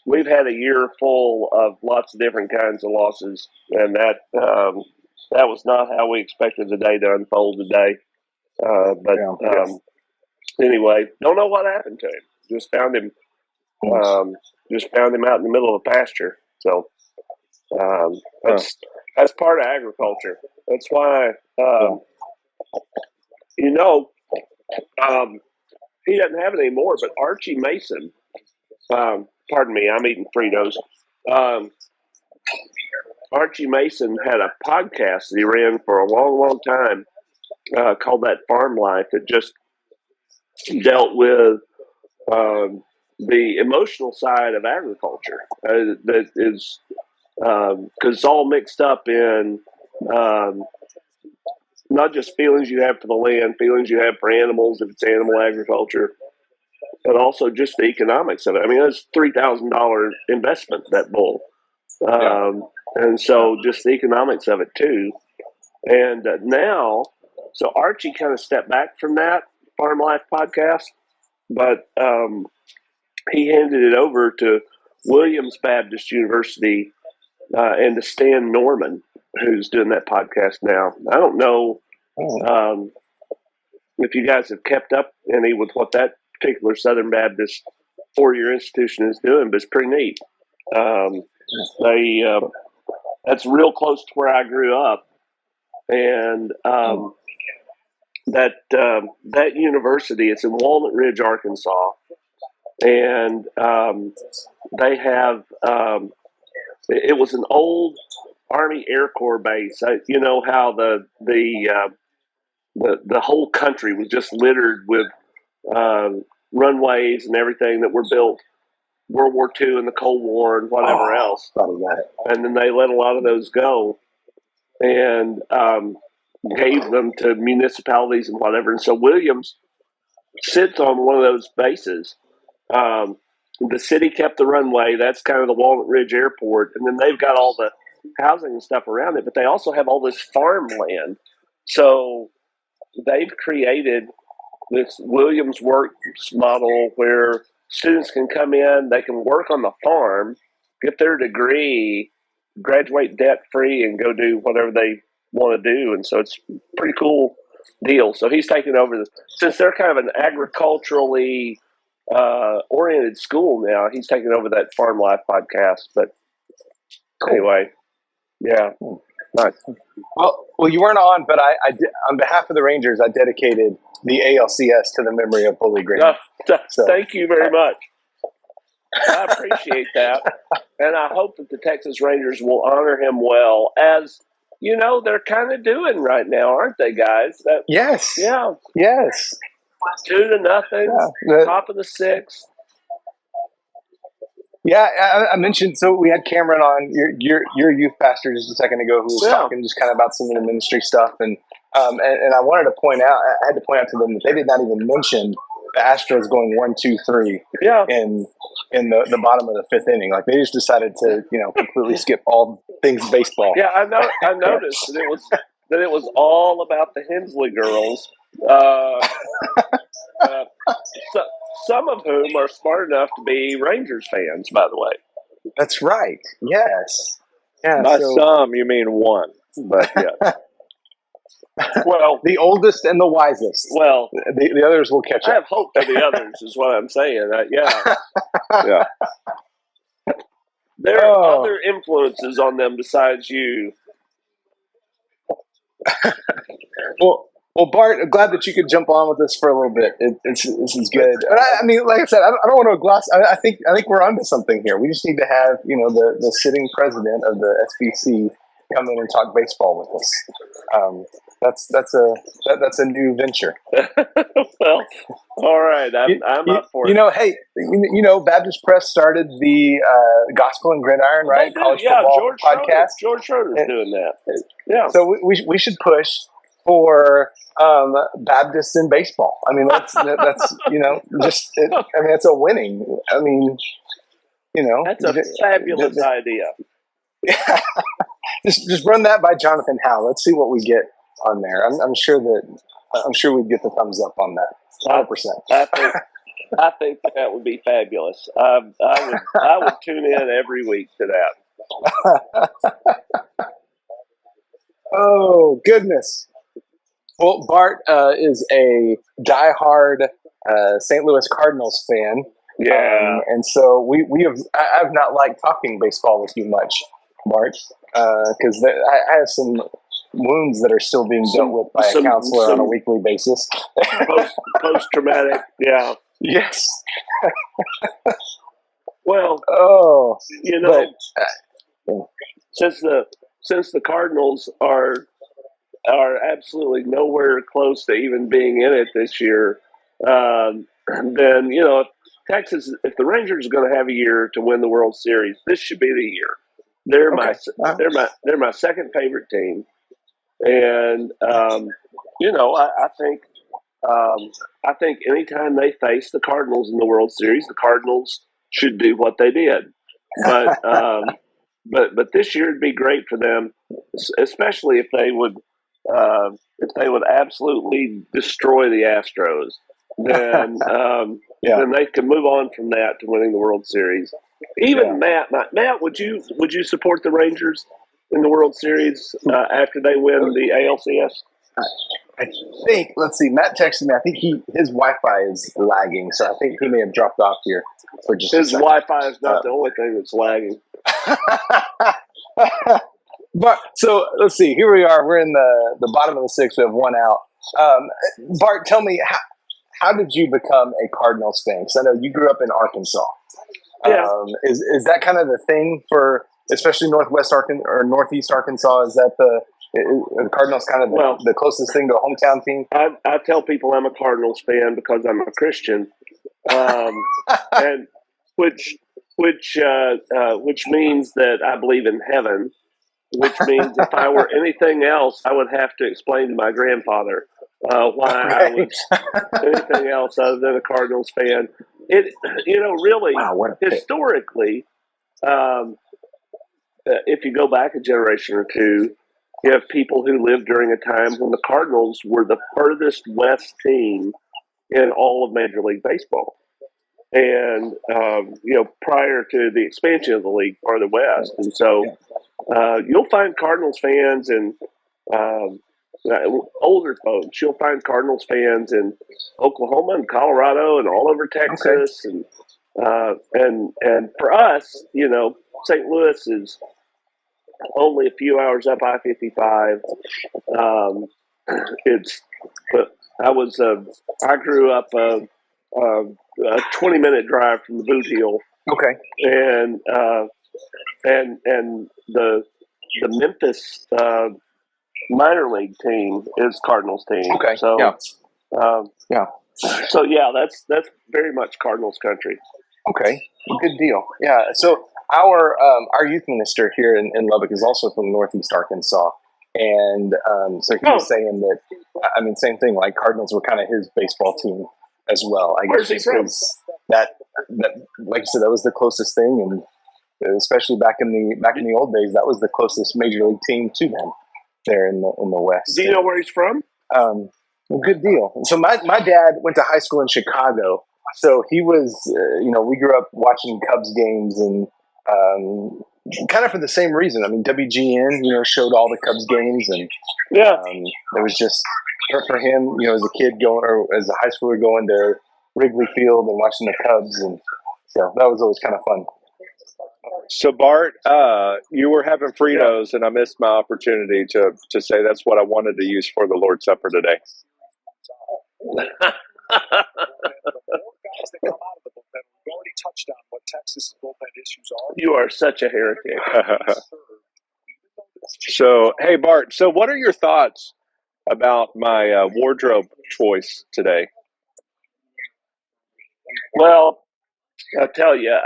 we've had a year full of lots of different kinds of losses, and that was not how we expected the day to unfold today. Anyway, don't know what happened to him. Just found him out in the middle of the pasture. So that's part of agriculture. That's why he doesn't have it anymore. But Archie Mason, pardon me, I'm eating Fritos. Archie Mason had a podcast that he ran for a long, long time called That Farm Life. It just dealt with the emotional side of agriculture. That is because it's all mixed up in not just feelings you have for the land, feelings you have for animals if it's animal agriculture, but also just the economics of it. I mean, it's $3,000 investment, that bull. And so just the economics of it too. And now, so Archie kind of stepped back from that Farm Life podcast, but he handed it over to Williams Baptist University and to Stan Norman, who's doing that podcast now. I don't know if you guys have kept up any with what that particular Southern Baptist 4-year institution is doing, but it's pretty neat. That's real close to where I grew up, and that university, it's in Walnut Ridge, Arkansas, and they have it was an old Army Air Corps base. You know how the whole country was just littered with runways and everything that were built World War II and the Cold War and whatever else. And then they let a lot of those go and gave them to municipalities and whatever. And so Williams sits on one of those bases. The city kept the runway. That's kind of the Walnut Ridge Airport. And then they've got all the housing and stuff around it, but they also have all this farmland. So they've created this Williams Works model where students can come in, they can work on the farm, get their degree, graduate debt-free, and go do whatever they want to do. And so it's a pretty cool deal. So he's taking over this. Since they're kind of an agriculturally oriented school now, he's taking over that Farm Life podcast. But anyway, yeah. Nice. Well, you weren't on, but I did, on behalf of the Rangers, I dedicated the ALCS to the memory of Bully Graham. So, thank you very much. I appreciate that, and I hope that the Texas Rangers will honor him well, as you know they're kind of doing right now, aren't they, guys? Yes. Yeah. Yes. 2-0. Yeah. Top of the 6th. Yeah, I mentioned, so we had Cameron on, your youth pastor just a second ago, who was talking just kind of about some of the ministry stuff, and I wanted to point out, I had to point out to them that they did not even mention the Astros going 1-2-3 in the bottom of the 5th inning. Like, they just decided to completely skip all things baseball. Yeah, I noticed that it was all about the Hensley girls. Some of whom are smart enough to be Rangers fans, by the way. That's right. Yes. Yeah, by some, you mean one. But yeah. Well, the oldest and the wisest. Well, the others will catch up. I have hope for the others, is what I'm saying. Yeah. Yeah. There are other influences on them besides you. Well, Bart, I'm glad that you could jump on with us for a little bit. This is good. But I mean, like I said, I don't want to gloss. I think we're onto something here. We just need to have the sitting president of the SBC come in and talk baseball with us. That's a new venture. Well, all right, I'm up for it. Hey, Baptist Press started the Gospel and Gridiron, right? College football podcast. George Schroeder's doing that. Yeah. So we should push. for Baptists in baseball. I mean, that's just. I mean, it's a winning. I mean, That's a fabulous idea. just run that by Jonathan Howe. Let's see what we get on there. I'm sure we'd get the thumbs up on that. 100%. I think that would be fabulous. I would tune in every week to that. Oh goodness. Well, Bart is a diehard St. Louis Cardinals fan. Yeah. And so I've not liked talking baseball with you much, Bart, because I have some wounds that are still being dealt with by a counselor on a weekly basis. Post-traumatic, yeah. Yes. Well, since the Cardinals are absolutely nowhere close to even being in it this year, then if the Rangers are going to have a year to win the World Series, this should be the year. They're my second favorite team, and I think anytime they face the Cardinals in the World Series, the Cardinals should do what they did. But but this year it'd be great for them, especially if they would absolutely destroy the Astros. Then then they can move on from that to winning the World Series. Even Matt, would you support the Rangers in the World Series after they win the ALCS? I think. Let's see. Matt texted me. I think his Wi-Fi is lagging, so I think he may have dropped off here for just his Wi-Fi is not the only thing that's lagging. But so let's see. Here we are. We're in the bottom of the sixth. We have one out. Bart, tell me how did you become a Cardinals fan? Because I know you grew up in Arkansas. Yeah. Is that kind of the thing for especially Northwest Arkansas or Northeast Arkansas? Is that the Cardinals kind of the closest thing to a hometown team? I tell people I'm a Cardinals fan because I'm a Christian, and which means that I believe in heaven. Which means if I were anything else, I would have to explain to my grandfather why I was anything else other than a Cardinals fan. It really historically, if you go back a generation or two, you have people who lived during a time when the Cardinals were the furthest west team in all of Major League Baseball. And, prior to the expansion of the league farther west. And so you'll find Cardinals fans and older folks. You'll find Cardinals fans in Oklahoma and Colorado and all over Texas. Okay. And for us, St. Louis is only a few hours up I-55. I grew up a 20-minute drive from the Boot Heel. Okay. And the Memphis minor league team is Cardinals team. Okay. So yeah. So that's very much Cardinals country. Okay. Good deal. Yeah. So our youth minister here in Lubbock is also from Northeast Arkansas. And so he was saying that, I mean, same thing, like Cardinals were kind of his baseball team as well. I guess because that, like you said, that was the closest thing. And especially back in the old days, that was the closest major league team to them there in the West. Do you know where he's from? Good deal. So my dad went to high school in Chicago. So he was, we grew up watching Cubs games and kind of for the same reason. I mean, WGN, showed all the Cubs games, and it was just for him, as a kid or as a high schooler going to Wrigley Field and watching the Cubs, and so that was always kind of fun. So Bart, you were having Fritos, and I missed my opportunity to say that's what I wanted to use for the Lord's Supper today. You are such a heretic. So, hey Bart, so what are your thoughts about my wardrobe choice today? Well, I'll tell you,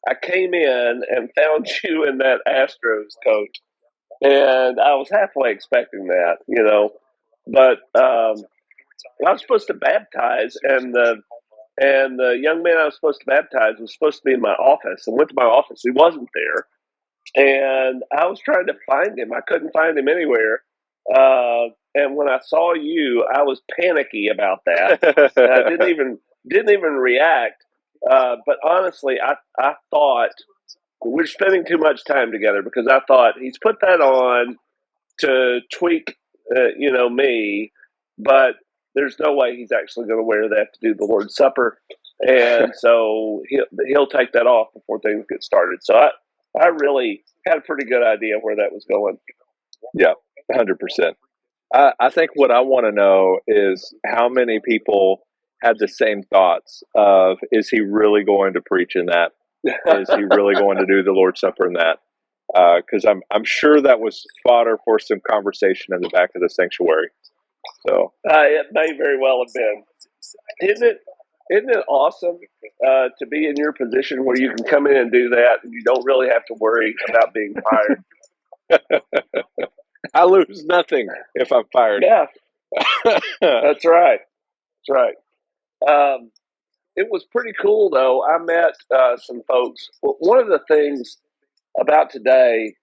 I came in and found you in that Astros coat, and I was halfway expecting that, but I was supposed to baptize, and the young man I was supposed to baptize was supposed to be in my office. I went to my office. He wasn't there. And I was trying to find him. I couldn't find him anywhere. And when I saw you, I was panicky about that. I didn't even react. But honestly, I thought we're spending too much time together, because I thought he's put that on to tweak, me, but there's no way he's actually going to wear that to do the Lord's Supper, and so he'll take that off before things get started. So I really had a pretty good idea where that was going. Yeah, 100%. I think what I want to know is how many people had the same thoughts of, is he really going to preach in that? Is he really going to do the Lord's Supper in that? Because I'm sure that was fodder for some conversation in the back of the sanctuary. So it may very well have been. Isn't it awesome to be in your position where you can come in and do that, and you don't really have to worry about being fired? I lose nothing if I'm fired. Yeah, that's right. That's right. It was pretty cool, though. I met some folks. One of the things about today,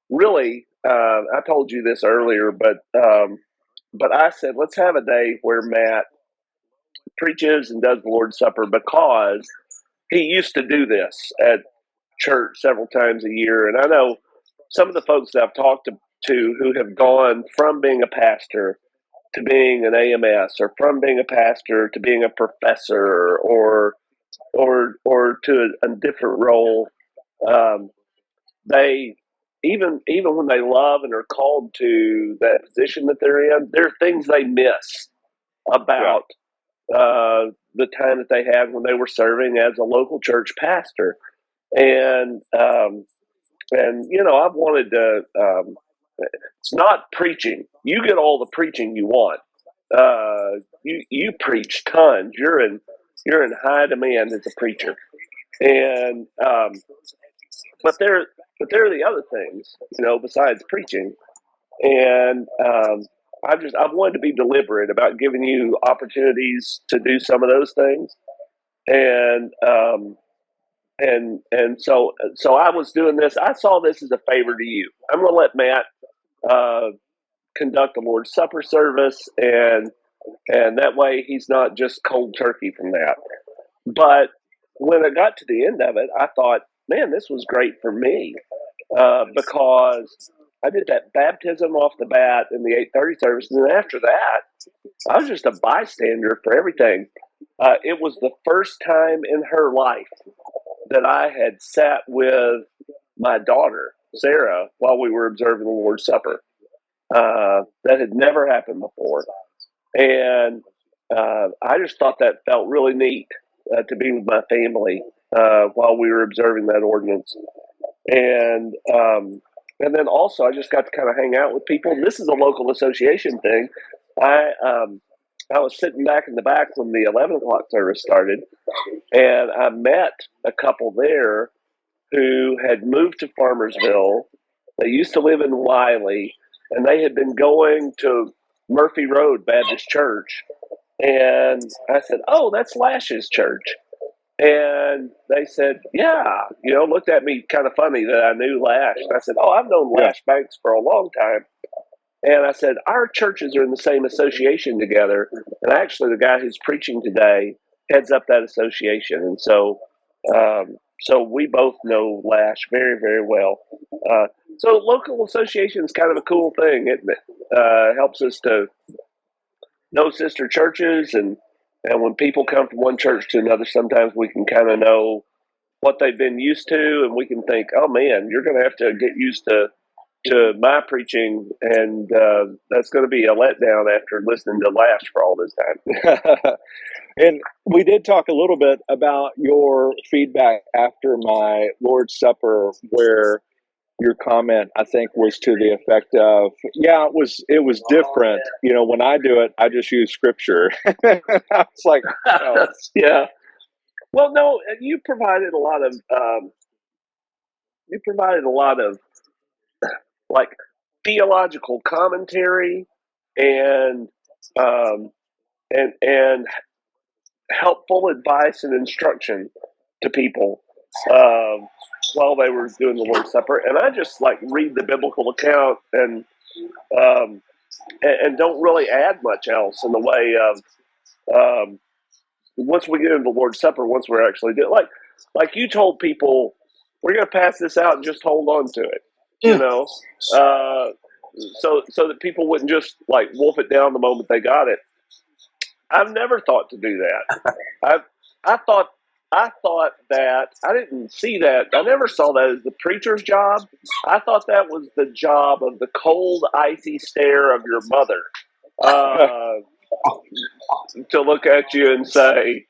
really, I told you this earlier, but I said, let's have a day where Matt preaches and does the Lord's Supper, because he used to do this at church several times a year. And I know some of the folks that I've talked to who have gone from being a pastor to being an AMS, or from being a pastor to being a professor, or to a different role. They even when they love and are called to that position that they're in, there are things they miss about the time that they had when they were serving as a local church pastor. And I've wanted to. It's not preaching. You get all the preaching you want. You preach tons. You're in high demand as a preacher, and but there are the other things, besides preaching. And I've wanted to be deliberate about giving you opportunities to do some of those things, and so I was doing this. I saw this as a favor to you. I'm going to let Matt conduct the Lord's Supper service, and that way he's not just cold turkey from that. But when I got to the end of it, I thought, man, this was great for me, because I did that baptism off the bat in the 8:30 service, and then after that, I was just a bystander for everything. It was the first time in her life that I had sat with my daughter, Sarah, while we were observing the Lord's Supper. That had never happened before. And I just thought that felt really neat, to be with my family while we were observing that ordinance. And then also, I just got to kind of hang out with people. This is a local association thing. I was sitting back in the back when the 11 o'clock service started, and I met a couple there who had moved to Farmersville. They used to live in Wiley, and they had been going to Murphy Road Baptist Church. And I said, "Oh, that's Lash's church." And they said, "Yeah," looked at me kind of funny that I knew Lash. And I said, "Oh, I've known Lash Banks for a long time." And I said, "Our churches are in the same association together. And actually, the guy who's preaching today heads up that association." And so we both know Lash very, very well. So local association is kind of a cool thing. It helps us to know sister churches, and when people come from one church to another, sometimes we can kind of know what they've been used to, and we can think, "Oh man, you're going to have to get used to my preaching, and that's going to be a letdown after listening to Lash for all this time." And we did talk a little bit about your feedback after my Lord's Supper, where your comment, I think, was to the effect of, "Yeah, it was different. When I do it, I just use scripture." I was like, "Oh." Yeah. Well, no, you provided a lot of like theological commentary, and and helpful advice and instruction to people while they were doing the Lord's Supper. And I just like read the biblical account um, and don't really add much else in the way of once we get into the Lord's Supper, once we're actually doing like you told people, we're going to pass this out and just hold on to it, you know, so that people wouldn't just like wolf it down the moment they got it. I've never thought to do that. I thought that I didn't see that. I never saw that as the preacher's job. I thought that was the job of the cold, icy stare of your mother to look at you and say,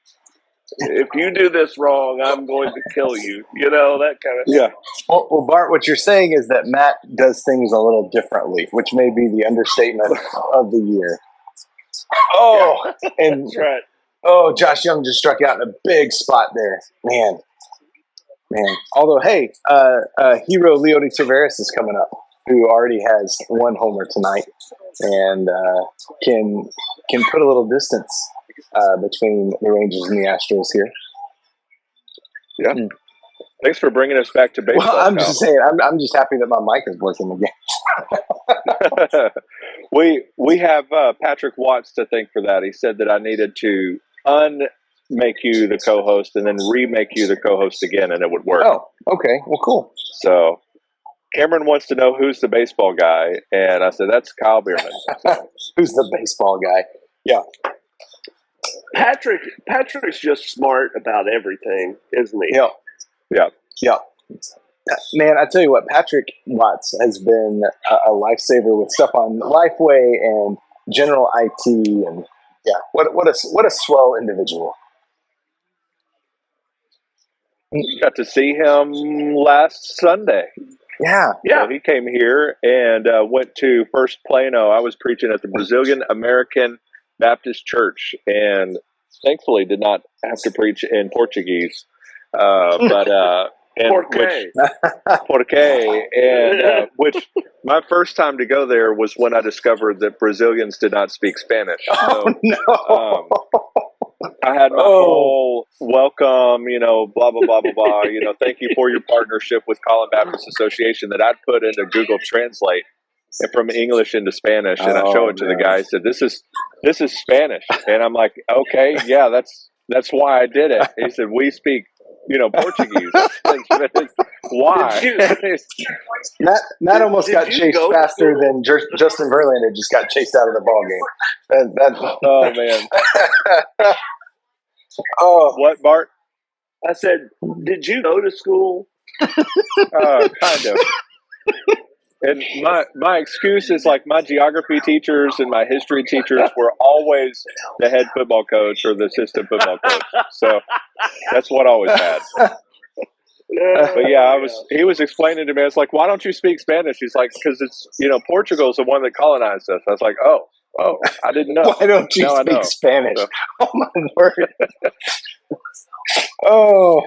"If you do this wrong, I'm going to kill you." You know, that kind of thing. Yeah. Well, Bart, what you're saying is that Matt does things a little differently, which may be the understatement of the year. Oh, and That's right. oh, Josh Young just struck out in a big spot there. Man. Although, hey, hero Leody Taveras is coming up, who already has one homer tonight, and can put a little distance between the Rangers and the Astros here. Yeah. Thanks for bringing us back to baseball. Well, I'm just saying, I'm just happy that my mic is working again. We have Patrick Watts to thank for that. He said that I needed to make you the co-host and then remake you the co-host again, and it would work. Oh, okay. Well, cool. So Cameron wants to know who's the baseball guy, and I said that's Kyle Bierman. Who's the baseball guy? Yeah. Patrick's just smart about everything, isn't he? Yeah. Man, I tell you what, Patrick Watts has been a lifesaver with stuff on Lifeway and general IT, and yeah, what a swell individual. Got to see him last Sunday. Yeah. So he came here and went to First Plano. I was preaching at the Brazilian American Baptist Church, and thankfully did not have to preach in Portuguese. Which my first time to go there was when I discovered that Brazilians did not speak Spanish. So, no. I had my whole welcome, blah, blah, blah, blah, blah, thank you for your partnership with Colin Baptist Association that I'd put into Google Translate and from English into Spanish. And I show it to the guy. I said, this is Spanish. And I'm like, okay, yeah, that's why I did it. He said, we speak, Portuguese. Why? Matt almost got chased faster than Justin Verlander just got chased out of the ball game. Oh man. What, Bart? I said, did you go to school? Kind of. And my excuse is like my geography teachers and my history teachers were always the head football coach or the assistant football coach. So that's what I always had. But yeah, he was explaining to me, I was like, why don't you speak Spanish? He's like, because it's, Portugal's the one that colonized us. I was like, oh, I didn't know. Why don't you speak Spanish? So. Oh my word. Oh.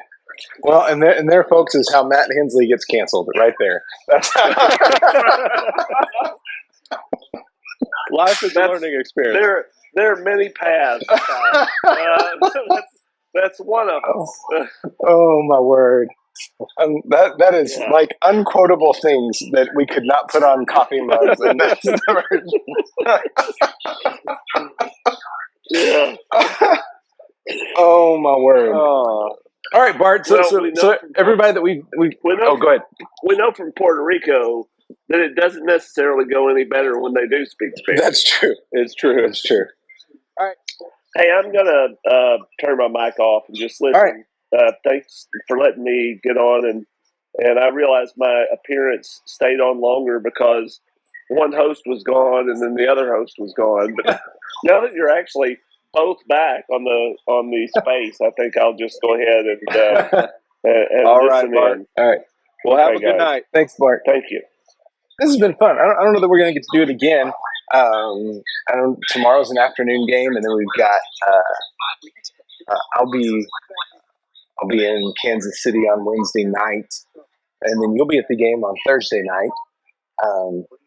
Well, and there, folks, is how Matt Hensley gets canceled right there. Life is a learning experience. There are many paths. That's one of them. Oh my word. That is like unquotable things that we could not put on coffee mugs. And that's yeah. Oh my word. All right, Bart. So everybody that we go ahead. We know from Puerto Rico that it doesn't necessarily go any better when they do speak Spanish. That's true. It's true. All right. Hey, I'm gonna turn my mic off and just listen. All right. Thanks for letting me get on, and I realized my appearance stayed on longer because one host was gone and then the other host was gone. But now that you're actually both back on the space, I think I'll just go ahead and all listen right, Bart. in. All right. Well, have a good night. Thanks, Bart. Thank you. This has been fun. I don't know that we're going to get to do it again. Tomorrow's an afternoon game, and then we've got. I'll be in Kansas City on Wednesday night, and then you'll be at the game on Thursday night.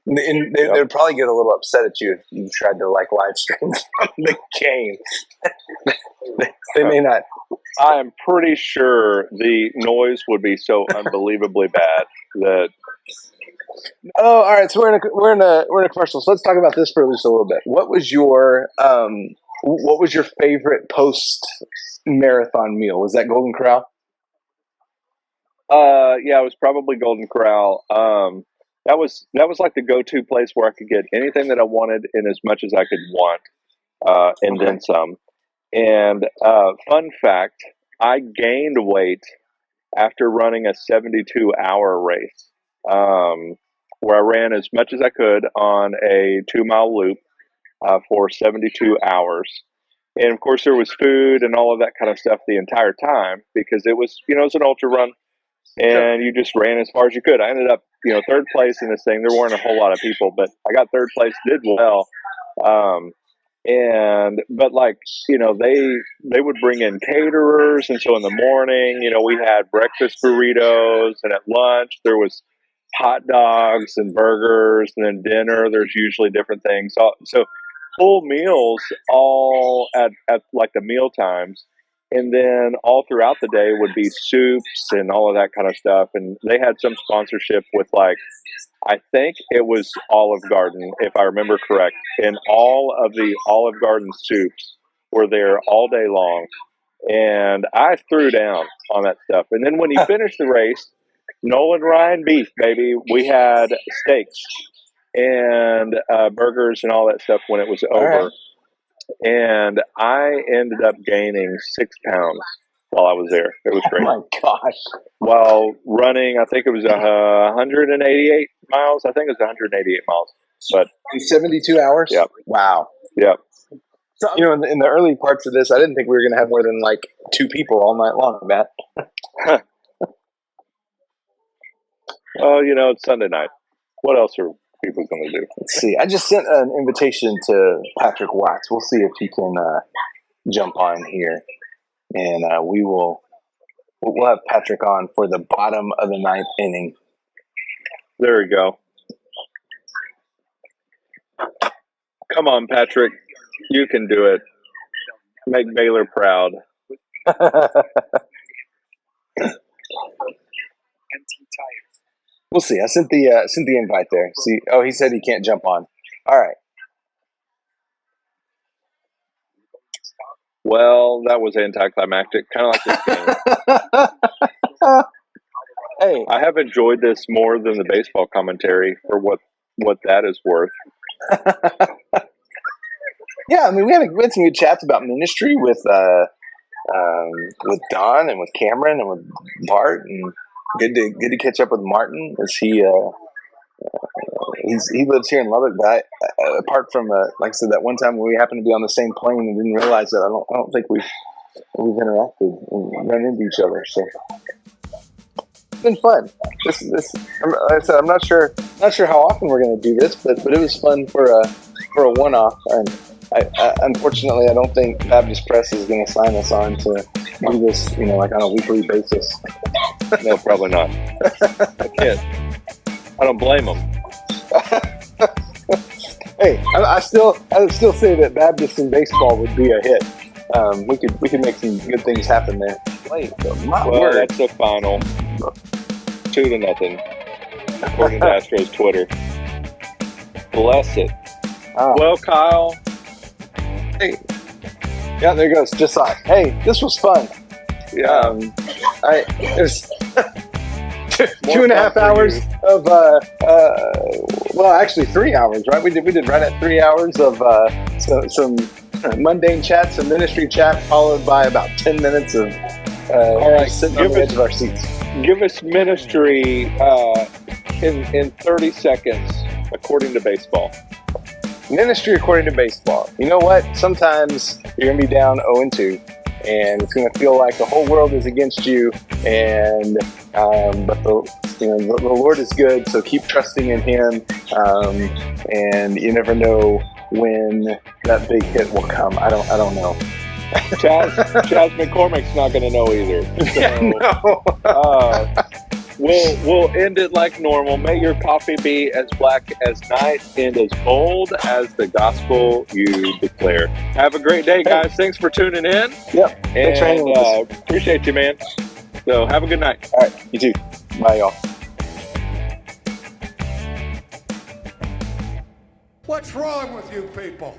And they'd probably get a little upset at you if you tried to like live stream from the game. They may not. I am pretty sure the noise would be so unbelievably bad that. Oh, all right. So we're in a commercial. So let's talk about this for just a little bit. What was your favorite post marathon meal? Was that Golden Corral? Yeah, it was probably Golden Corral. That was like the go-to place where I could get anything that I wanted in as much as I could want, and then some. And fun fact, I gained weight after running a 72-hour race, where I ran as much as I could on a 2-mile loop for 72 hours. And of course, there was food and all of that kind of stuff the entire time because it was, it was an ultra run. And you just ran as far as you could. I ended up, third place in this thing. There weren't a whole lot of people, but I got third place, did well. But they would bring in caterers. And so in the morning, we had breakfast burritos, and at lunch there was hot dogs and burgers, and then dinner, there's usually different things. So full meals all at like the meal times. And then all throughout the day would be soups and all of that kind of stuff. And they had some sponsorship with I think it was Olive Garden, if I remember correct. And all of the Olive Garden soups were there all day long. And I threw down on that stuff. And then when you finished the race, Nolan Ryan beef, baby. We had steaks and burgers and all that stuff when it was over. Right. And I ended up gaining 6 pounds while I was there. It was great. Oh my gosh. While running, I think it was 188 miles. I think it was 188 miles. But in 72 hours? Yep. Wow. Yep. So, in the early parts of this, I didn't think we were going to have more than 2 people all night long, Matt. Well, it's Sunday night. What else are people going to do? Let's see. I just sent an invitation to Patrick Watts. We'll see if he can jump on here, and we'll have Patrick on for the bottom of the 9th inning. There we go. Come on, Patrick. You can do it. Make Baylor proud. We'll see. I sent the invite there. See. Oh, he said he can't jump on. All right. Well, that was anticlimactic. Kind of like this game. Hey, I have enjoyed this more than the baseball commentary for what that is worth. Yeah, I mean, we had some good chats about ministry with Don and with Cameron and with Bart, and good to catch up with Martin as he lives here in Lubbock. But apart from like I said, that one time when we happened to be on the same plane and didn't realize that, I don't think we've interacted and run into each other. So it's been fun. This like I said, I'm not sure how often we're going to do this, but it was fun for a one-off. And unfortunately, I don't think Baptist Press is going to sign us on to do this, on a weekly basis. No, probably not. I can't. I don't blame them. Hey, I still say that Baptist in baseball would be a hit. We could make some good things happen there. Well, that's the final 2-0, according to Astros Twitter. Bless it. Well, Kyle. Hey. Yeah, there goes. Just saw it. Hey, this was fun. Yeah. It was 2.5 hours of well, actually 3 hours, right? We did right at 3 hours of some mundane chat, some ministry chat, followed by about 10 minutes of all right, sitting on the edge of our seats. Give us ministry in 30 seconds, according to baseball. Ministry according to baseball. You know what? Sometimes you're going to be down 0-2, and it's going to feel like the whole world is against you, and but the Lord is good, so keep trusting in Him, and you never know when that big hit will come. I don't know. Chaz McCormick's not going to know either. So, no. We'll end it like normal. May your coffee be as black as night and as bold as the gospel you declare. Have a great day, guys. Thanks for tuning in. Yep. Thanks for hanging with us. Appreciate you, man. So have a good night. All right. You too. Bye, y'all. What's wrong with you people?